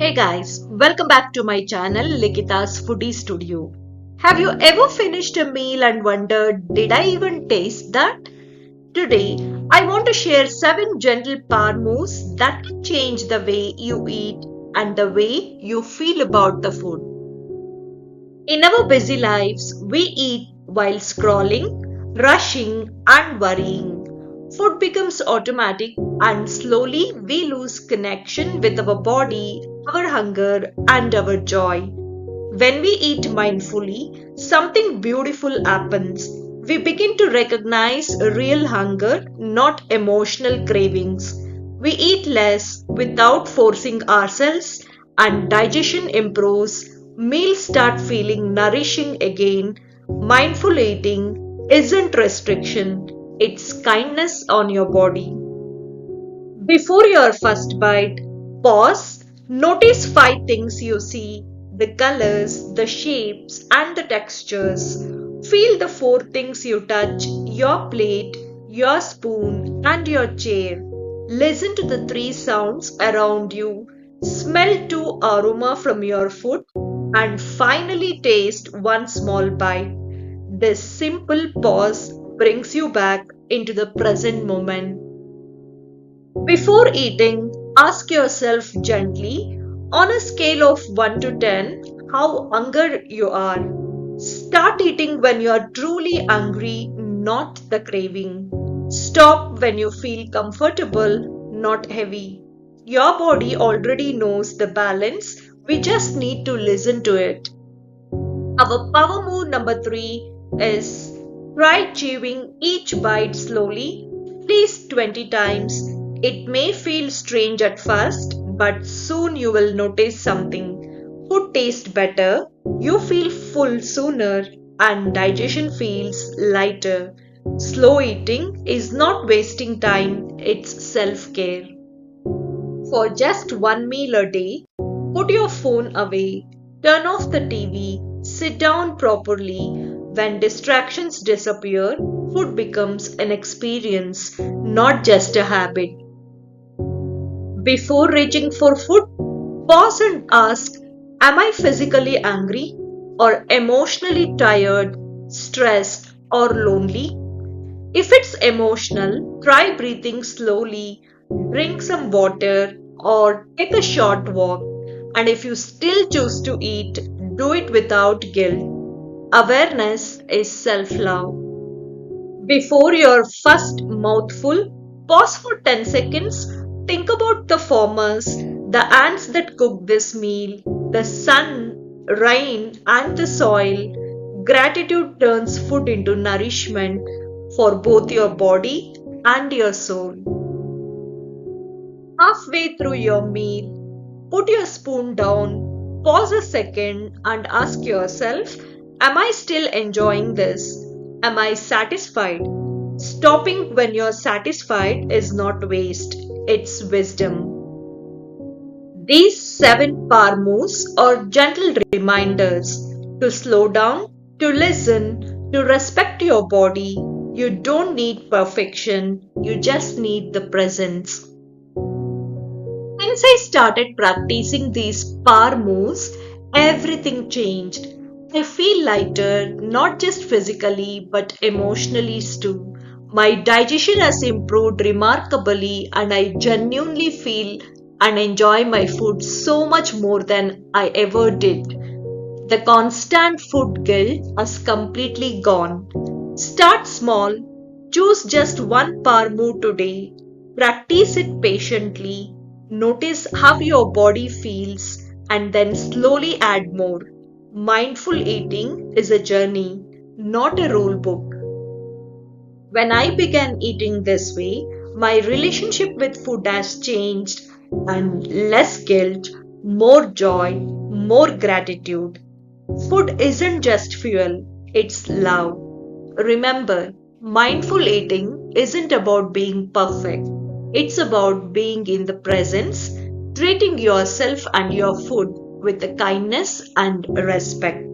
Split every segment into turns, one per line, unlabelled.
Hey guys, welcome back to my channel Likita's Foodie Studio. Have you ever finished a meal and wondered, did I even taste that? Today, I want to share 7 gentle power moves that can change the way you eat and the way you feel about the food. In our busy lives, we eat while scrolling, rushing, and worrying. Food becomes automatic, and slowly we lose connection with our body, our hunger, and our joy. When we eat mindfully, something beautiful happens. We begin to recognize real hunger, not emotional cravings. We eat less without forcing ourselves, and digestion improves. Meals start feeling nourishing again. Mindful eating isn't restriction, it's kindness on your body. Before your first bite, pause. Notice 5 things you see: the colors, the shapes, and the textures. Feel the 4 things you touch: your plate, your spoon, and your chair. Listen to the 3 sounds around you. Smell 2 aroma from your food. And finally, taste 1 small bite. This simple pause brings you back into the present moment. Before eating, ask yourself gently, on a scale of 1 to 10, how hungry you are. Start eating when you are truly hungry, not the craving. Stop when you feel comfortable, not heavy. Your body already knows the balance, we just need to listen to it. Our power move number 3 is try chewing each bite slowly, at least 20 times. It may feel strange at first, but soon you will notice something. Food tastes better, you feel full sooner, and digestion feels lighter. Slow eating is not wasting time, it's self care. For just 1 meal a day, put your phone away, turn off the TV, sit down properly. When distractions disappear, food becomes an experience, not just a habit. Before reaching for food, pause and ask, am I physically angry or emotionally tired, stressed, or lonely? If it's emotional, try breathing slowly, drink some water, or take a short walk. And if you still choose to eat, do it without guilt. Awareness is self love. Before your first mouthful, pause for 10 seconds. Think about the farmers, the ants that cook this meal, the sun, rain, and the soil. Gratitude turns food into nourishment for both your body and your soul. Halfway through your meal, put your spoon down, pause a second, and ask yourself, am I still enjoying this? Am I satisfied? Stopping when you're satisfied is not waste, it's wisdom. These 7 power moves are gentle reminders to slow down, to listen, to respect your body. You don't need perfection, you just need the presence. Since I started practicing these power moves, everything changed. I feel lighter, not just physically but emotionally too. My digestion has improved remarkably, and I genuinely feel and enjoy my food so much more than I ever did. The constant food guilt has completely gone. Start small, choose just 1 power move today, practice it patiently, notice how your body feels, and then slowly add more. Mindful eating is a journey, not a rule book. When I began eating this way, my relationship with food has changed, and less guilt, more joy, more gratitude. Food isn't just fuel, it's love. Remember, mindful eating isn't about being perfect. It's about being in the presence, treating yourself and your food with the kindness and respect.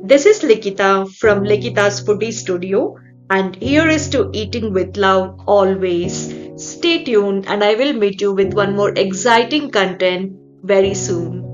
This is Likita from Likita's Foodie Studio, and here is to eating with love always. Stay tuned, and I will meet you with one more exciting content very soon.